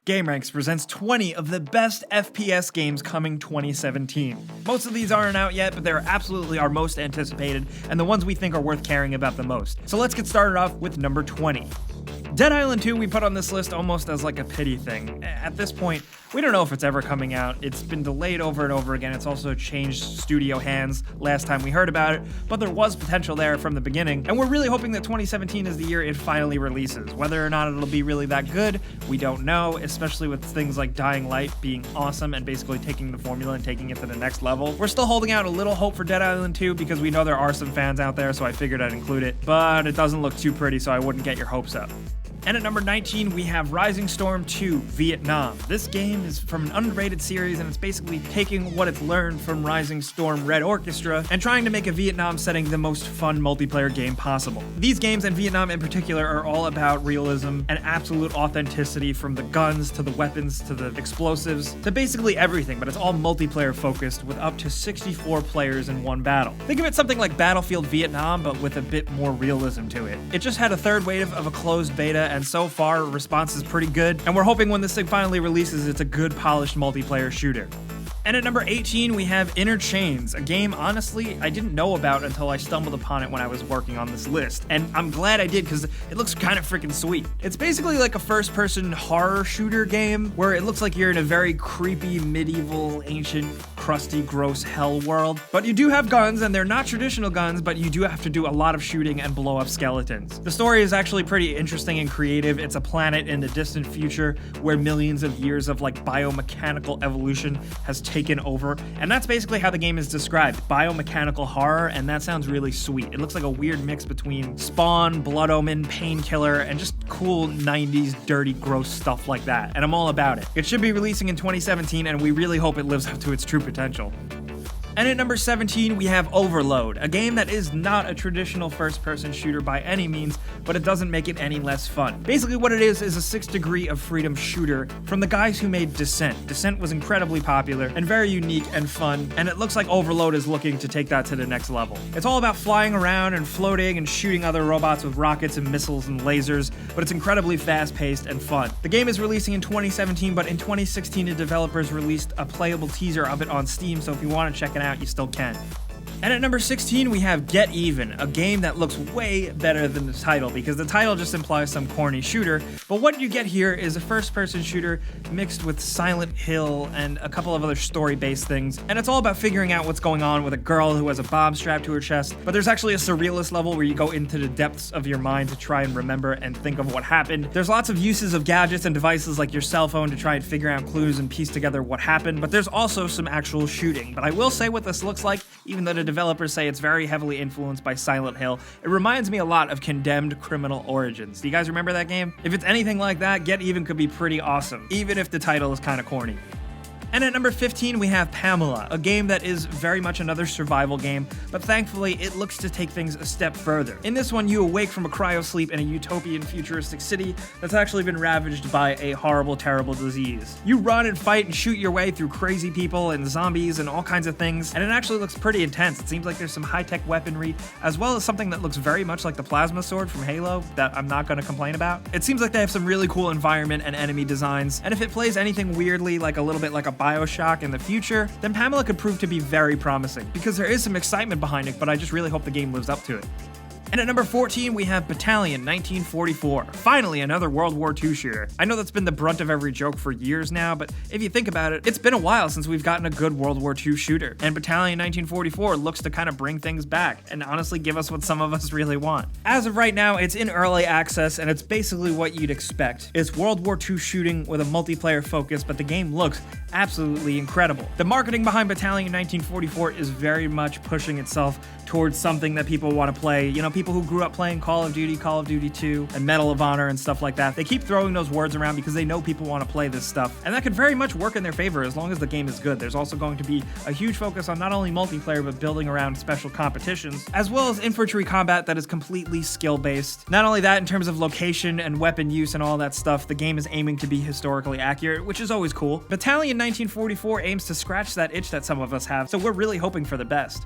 GameRanx presents 20 of the best FPS games coming 2017. Most of these aren't out yet, but they're absolutely our most anticipated, and the ones we think are worth caring about the most. So let's get started off with number 20. Dead Island 2 we put on this list almost as like a pity thing. At this point, we don't know if it's ever coming out. It's been delayed over and over again. It's also changed studio hands last time we heard about it, but there was potential there from the beginning, and we're really hoping that 2017 is the year it finally releases. Whether or not it'll be really that good, we don't know, especially with things like Dying Light being awesome and basically taking the formula and taking it to the next level. We're still holding out a little hope for Dead Island 2 because we know there are some fans out there, so I figured I'd include it, but it doesn't look too pretty, so I wouldn't get your hopes up. And at number 19, we have Rising Storm 2, Vietnam. This game is from an underrated series, and it's basically taking what it's learned from Rising Storm Red Orchestra and trying to make a Vietnam setting the most fun multiplayer game possible. These games, and Vietnam in particular, are all about realism and absolute authenticity, from the guns to the weapons to the explosives to basically everything, but it's all multiplayer focused with up to 64 players in one battle. Think of it something like Battlefield Vietnam, but with a bit more realism to it. It just had a third wave of a closed beta, and so far, response is pretty good, and we're hoping when this thing finally releases, it's a good, polished multiplayer shooter. And at number 18, we have Inner Chains, a game, honestly, I didn't know about until I stumbled upon it when I was working on this list. And I'm glad I did, because it looks kind of freaking sweet. It's basically like a first-person horror shooter game, where it looks like you're in a very creepy, medieval, ancient, crusty, gross hell world. But you do have guns, and they're not traditional guns, but you do have to do a lot of shooting and blow up skeletons. The story is actually pretty interesting and creative. It's a planet in the distant future where millions of years of like biomechanical evolution has taken over, and that's basically how the game is described: biomechanical horror, and that sounds really sweet. It looks like a weird mix between Spawn, Blood Omen, Painkiller, and just cool 90s dirty gross stuff like that, and I'm all about it. It should be releasing in 2017, and we really hope it lives up to its true potential. And at number 17, we have Overload, a game that is not a traditional first-person shooter by any means, but it doesn't make it any less fun. Basically what it is a 6 Degree of Freedom shooter from the guys who made Descent. Descent was incredibly popular and very unique and fun, and it looks like Overload is looking to take that to the next level. It's all about flying around and floating and shooting other robots with rockets and missiles and lasers, but it's incredibly fast-paced and fun. The game is releasing in 2017, but in 2016 the developers released a playable teaser of it on Steam, so if you want to check it out, you still can. And at number 16, we have Get Even, a game that looks way better than the title, because the title just implies some corny shooter, but what you get here is a first-person shooter mixed with Silent Hill and a couple of other story-based things, and it's all about figuring out what's going on with a girl who has a bomb strapped to her chest, but there's actually a surrealist level where you go into the depths of your mind to try and remember and think of what happened. There's lots of uses of gadgets and devices like your cell phone to try and figure out clues and piece together what happened, but there's also some actual shooting. But I will say what this looks like, even though the developers say it's very heavily influenced by Silent Hill, it reminds me a lot of Condemned Criminal Origins. Do you guys remember that game? If it's anything like that, Get Even could be pretty awesome, even if the title is kind of corny. And at number 15, we have Pamela, a game that is very much another survival game, but thankfully it looks to take things a step further. In this one, you awake from a cryosleep in a utopian futuristic city that's actually been ravaged by a horrible, terrible disease. You run and fight and shoot your way through crazy people and zombies and all kinds of things, and it actually looks pretty intense. It seems like there's some high-tech weaponry, as well as something that looks very much like the plasma sword from Halo that I'm not going to complain about. It seems like they have some really cool environment and enemy designs, and if it plays anything weirdly, like a little bit like a BioShock in the future, then Pamela could prove to be very promising, because there is some excitement behind it, but I just really hope the game lives up to it. And at number 14, we have Battalion 1944. Finally, another World War II shooter. I know that's been the brunt of every joke for years now, but if you think about it, it's been a while since we've gotten a good World War II shooter, and Battalion 1944 looks to kind of bring things back, and honestly give us what some of us really want. As of right now, it's in early access, and it's basically what you'd expect. It's World War II shooting with a multiplayer focus, but the game looks absolutely incredible. The marketing behind Battalion 1944 is very much pushing itself towards something that people want to play. You know, people who grew up playing Call of Duty 2, and Medal of Honor and stuff like that. They keep throwing those words around because they know people want to play this stuff, and that could very much work in their favor as long as the game is good. There's also going to be a huge focus on not only multiplayer, but building around special competitions, as well as infantry combat that is completely skill-based. Not only that, in terms of location and weapon use and all that stuff, the game is aiming to be historically accurate, which is always cool. Battalion 1944 aims to scratch that itch that some of us have, so we're really hoping for the best.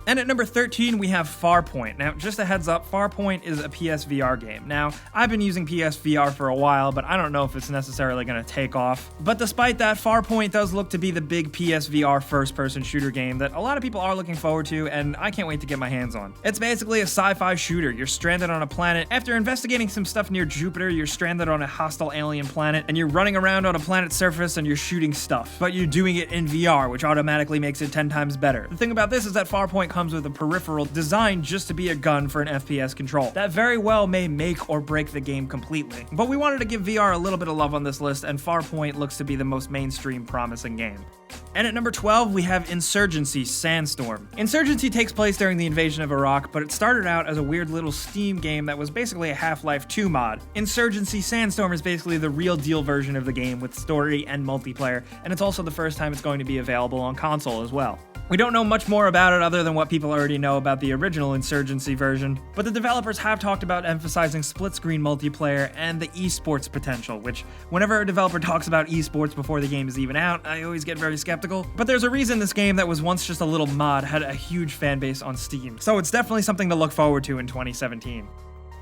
And at number 13, we have Farpoint. Now, just a heads up, Farpoint is a PSVR game. Now, I've been using PSVR for a while, but I don't know if it's necessarily going to take off. But despite that, Farpoint does look to be the big PSVR first-person shooter game that a lot of people are looking forward to, and I can't wait to get my hands on. It's basically a sci-fi shooter. You're stranded on a planet. After investigating some stuff near Jupiter, you're stranded on a hostile alien planet, and you're running around on a planet's surface and you're shooting stuff. But you're doing it in VR, which automatically makes it 10 times better. The thing about this is that Farpoint comes with a peripheral designed just to be a gun for an FPS control. That very well may make or break the game completely. But we wanted to give VR a little bit of love on this list, and Farpoint looks to be the most mainstream promising game. And at number 12, we have Insurgency Sandstorm. Insurgency takes place during the invasion of Iraq, but it started out as a weird little Steam game that was basically a Half-Life 2 mod. Insurgency Sandstorm is basically the real deal version of the game with story and multiplayer, and it's also the first time it's going to be available on console as well. We don't know much more about it other than what people already know about the original Insurgency version, but the developers have talked about emphasizing split-screen multiplayer and the esports potential, which whenever a developer talks about esports before the game is even out, I always get very skeptical. But there's a reason this game that was once just a little mod had a huge fan base on Steam, so it's definitely something to look forward to in 2017.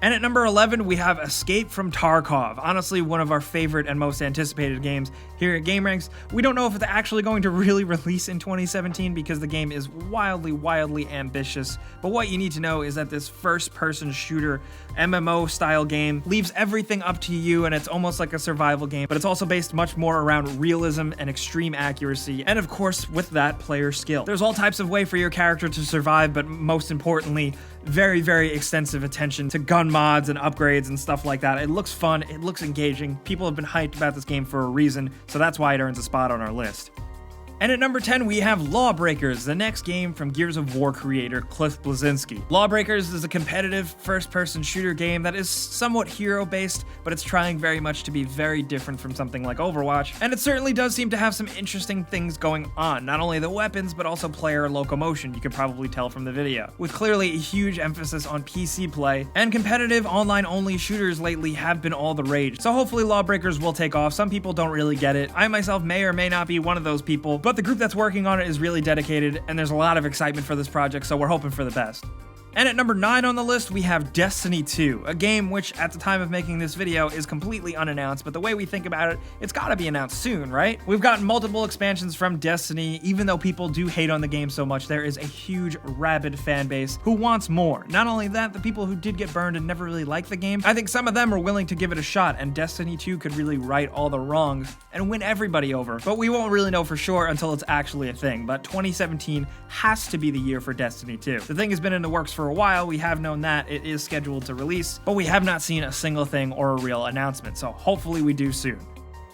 And at number 11, we have Escape from Tarkov. Honestly, one of our favorite and most anticipated games here at gameranx. We don't know if it's actually going to really release in 2017 because the game is wildly ambitious. But what you need to know is that this first-person shooter MMO style game leaves everything up to you, and it's almost like a survival game, but it's also based much more around realism and extreme accuracy, and of course, with that, player skill. There's all types of way for your character to survive, but most importantly, very extensive attention to gun mods and upgrades and stuff like that. It looks fun, it looks engaging. People have been hyped about this game for a reason, so that's why it earns a spot on our list. And at number 10, we have Lawbreakers, the next game from Gears of War creator Cliff Bleszinski. Lawbreakers is a competitive first-person shooter game that is somewhat hero-based, but it's trying very much to be very different from something like Overwatch, and it certainly does seem to have some interesting things going on. Not only the weapons, but also player locomotion, you could probably tell from the video. With clearly a huge emphasis on PC play, and competitive online-only shooters lately have been all the rage, so hopefully Lawbreakers will take off. Some people don't really get it. I myself may or may not be one of those people, but the group that's working on it is really dedicated, and there's a lot of excitement for this project, so we're hoping for the best. And at number 9 on the list, we have Destiny 2, a game which, at the time of making this video, is completely unannounced, but the way we think about it, it's gotta be announced soon, right? We've gotten multiple expansions from Destiny. Even though people do hate on the game so much, there is a huge, rabid fan base who wants more. Not only that, the people who did get burned and never really liked the game, I think some of them are willing to give it a shot, and Destiny 2 could really right all the wrongs and win everybody over. But we won't really know for sure until it's actually a thing, but 2017 has to be the year for Destiny 2. The thing has been in the works for a while. We have known that it is scheduled to release, but we have not seen a single thing or a real announcement, so hopefully we do soon.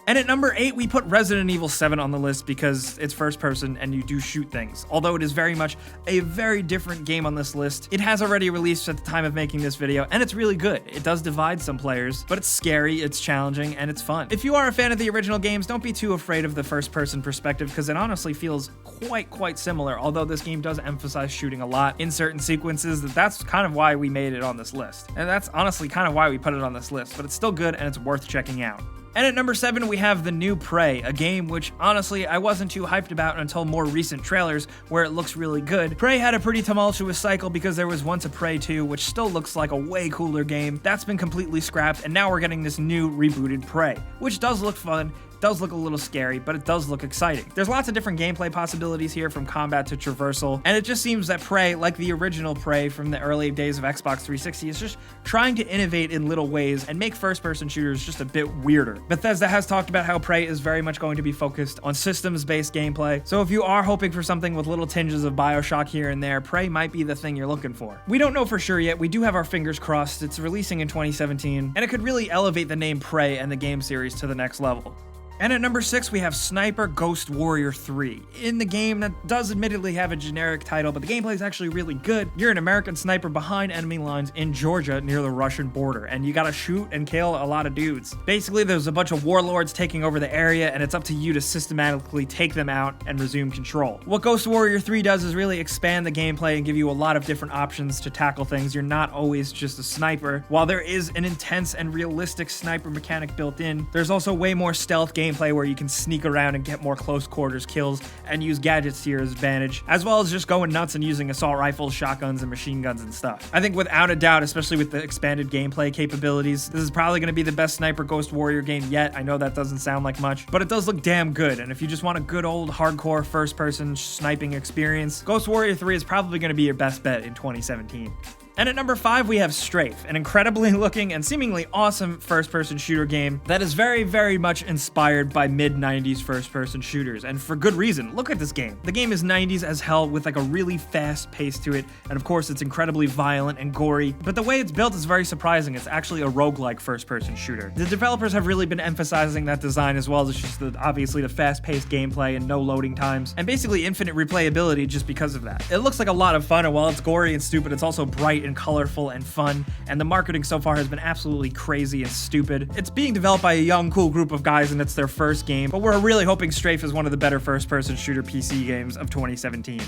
And at number 8, we put Resident Evil 7 on the list because it's first person and you do shoot things. Although it is very much a very different game on this list, it has already released at the time of making this video, and it's really good. It does divide some players, but it's scary, it's challenging, and it's fun. If you are a fan of the original games, don't be too afraid of the first person perspective because it honestly feels quite similar, although this game does emphasize shooting a lot in certain sequences. That's kind of why we made it on this list. And that's honestly kind of why we put it on this list, but it's still good and it's worth checking out. And at number 7, we have the new P.A.M.E.L.A, a game which, honestly, I wasn't too hyped about until more recent trailers, where it looks really good. P.A.M.E.L.A had a pretty tumultuous cycle because there was once a P.A.M.E.L.A 2, which still looks like a way cooler game. That's been completely scrapped, and now we're getting this new, rebooted P.A.M.E.L.A, which does look fun. Does look a little scary, but it does look exciting. There's lots of different gameplay possibilities here, from combat to traversal, and it just seems that P.A.M.E.L.A, like the original P.A.M.E.L.A from the early days of Xbox 360, is just trying to innovate in little ways and make first-person shooters just a bit weirder. Bethesda has talked about how P.A.M.E.L.A is very much going to be focused on systems-based gameplay, so if you are hoping for something with little tinges of BioShock here and there, P.A.M.E.L.A might be the thing you're looking for. We don't know for sure yet. We do have our fingers crossed. It's releasing in 2017, and it could really elevate the name P.A.M.E.L.A and the game series to the next level. And at number 6, we have Sniper Ghost Warrior 3. In the game that does admittedly have a generic title, but the gameplay is actually really good. You're an American sniper behind enemy lines in Georgia near the Russian border, and you gotta shoot and kill a lot of dudes. Basically, there's a bunch of warlords taking over the area, and it's up to you to systematically take them out and resume control. What Ghost Warrior 3 does is really expand the gameplay and give you a lot of different options to tackle things. You're not always just a sniper. While there is an intense and realistic sniper mechanic built in, there's also way more stealth gameplay gameplay where you can sneak around and get more close quarters kills and use gadgets to your advantage, as well as just going nuts and using assault rifles, shotguns, and machine guns and stuff. I think without a doubt, especially with the expanded gameplay capabilities, this is probably going to be the best Sniper Ghost Warrior game yet. I know that doesn't sound like much, but it does look damn good, and if you just want a good old hardcore first-person sniping experience, Ghost Warrior 3 is probably going to be your best bet in 2017. And at number 5, we have Strafe, an incredibly looking and seemingly awesome first-person shooter game that is very, very much inspired by mid-90s first-person shooters, and for good reason. Look at this game. The game is 90s as hell with like a really fast pace to it, and of course it's incredibly violent and gory, but the way it's built is very surprising. It's actually a roguelike first-person shooter. The developers have really been emphasizing that design, as well as just obviously the fast-paced gameplay and no loading times, and basically infinite replayability just because of that. It looks like a lot of fun, and while it's gory and stupid, it's also bright and colorful and fun, and the marketing so far has been absolutely crazy and stupid. It's being developed by a young, cool group of guys, and it's their first game, but we're really hoping Strafe is one of the better first-person shooter PC games of 2017.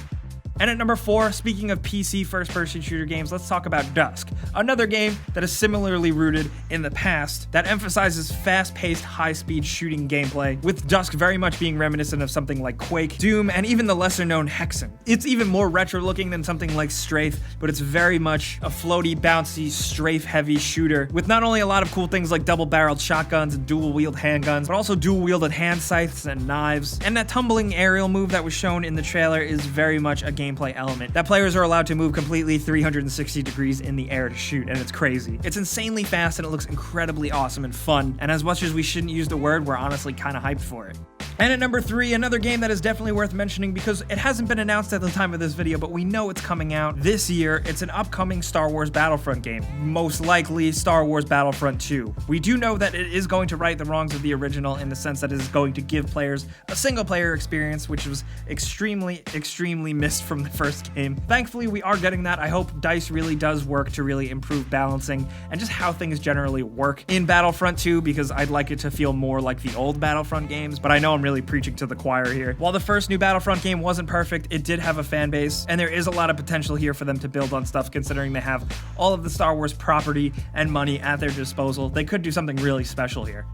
And at number 4, speaking of PC first-person shooter games, let's talk about Dusk, another game that is similarly rooted in the past that emphasizes fast-paced, high-speed shooting gameplay, with Dusk very much being reminiscent of something like Quake, Doom, and even the lesser-known Hexen. It's even more retro-looking than something like Strafe, but it's very much a floaty, bouncy, strafe-heavy shooter, with not only a lot of cool things like double-barreled shotguns and dual-wield handguns, but also dual-wielded hand scythes and knives, and that tumbling aerial move that was shown in the trailer is very much a gameplay element that players are allowed to move completely 360 degrees in the air to shoot, and it's crazy. It's insanely fast and it looks incredibly awesome and fun, and as much as we shouldn't use the word, we're honestly kind of hyped for it. And at number 3, another game that is definitely worth mentioning because it hasn't been announced at the time of this video, but we know it's coming out this year. It's an upcoming Star Wars Battlefront game, most likely Star Wars Battlefront 2. We do know that it is going to right the wrongs of the original in the sense that it is going to give players a single-player experience, which was extremely, extremely missed from the first game. Thankfully, we are getting that. I hope DICE really does work to really improve balancing and just how things generally work in Battlefront 2, because I'd like it to feel more like the old Battlefront games, but I know I'm really preaching to the choir here. While the first new Battlefront game wasn't perfect, it did have a fan base, and there is a lot of potential here for them to build on stuff considering they have all of the Star Wars property and money at their disposal. They could do something really special here.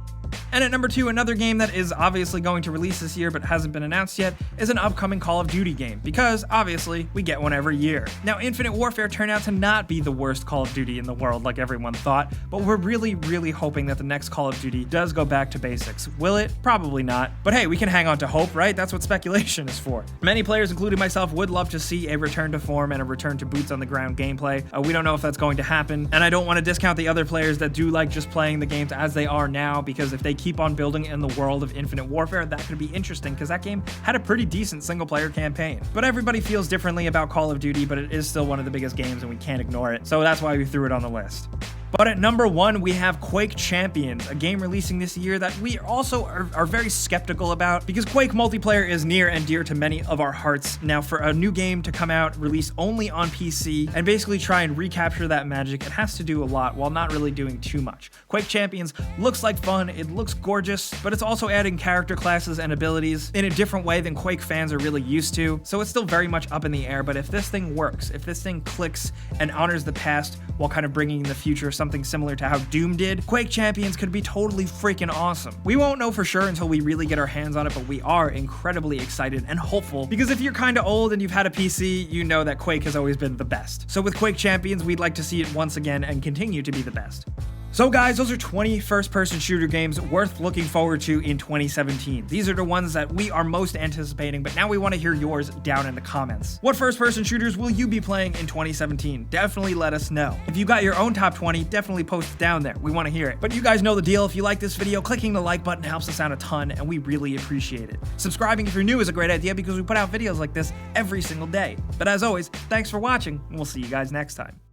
And at number 2, another game that is obviously going to release this year but hasn't been announced yet is an upcoming Call of Duty game, because obviously we get one every year. Now, Infinite Warfare turned out to not be the worst Call of Duty in the world like everyone thought, but we're really, really hoping that the next Call of Duty does go back to basics. Will it? Probably not. But hey, we can hang on to hope, right? That's what speculation is for. Many players, including myself, would love to see a return to form and a return to boots on the ground gameplay. We don't know if that's going to happen, and I don't want to discount the other players that do like just playing the games as they are now, because if they keep on building in the world of Infinite Warfare, that could be interesting because that game had a pretty decent single-player campaign. But everybody feels differently about Call of Duty, but it is still one of the biggest games and we can't ignore it. So that's why we threw it on the list. But at number 1, we have Quake Champions, a game releasing this year that we also are very skeptical about, because Quake multiplayer is near and dear to many of our hearts. Now, for a new game to come out, released only on PC, and basically try and recapture that magic, it has to do a lot while not really doing too much. Quake Champions looks like fun, it looks gorgeous, but it's also adding character classes and abilities in a different way than Quake fans are really used to, so it's still very much up in the air. But if this thing works, if this thing clicks and honors the past while kind of bringing in the future something similar to how Doom did, Quake Champions could be totally freaking awesome. We won't know for sure until we really get our hands on it, but we are incredibly excited and hopeful, because if you're kind of old and you've had a PC, you know that Quake has always been the best. So with Quake Champions, we'd like to see it once again and continue to be the best. So guys, those are 20 first-person shooter games worth looking forward to in 2017. These are the ones that we are most anticipating, but now we want to hear yours down in the comments. What first-person shooters will you be playing in 2017? Definitely let us know. If you got your own top 20, definitely post it down there. We want to hear it. But you guys know the deal. If you like this video, clicking the like button helps us out a ton, and we really appreciate it. Subscribing if you're new is a great idea because we put out videos like this every single day. But as always, thanks for watching, and we'll see you guys next time.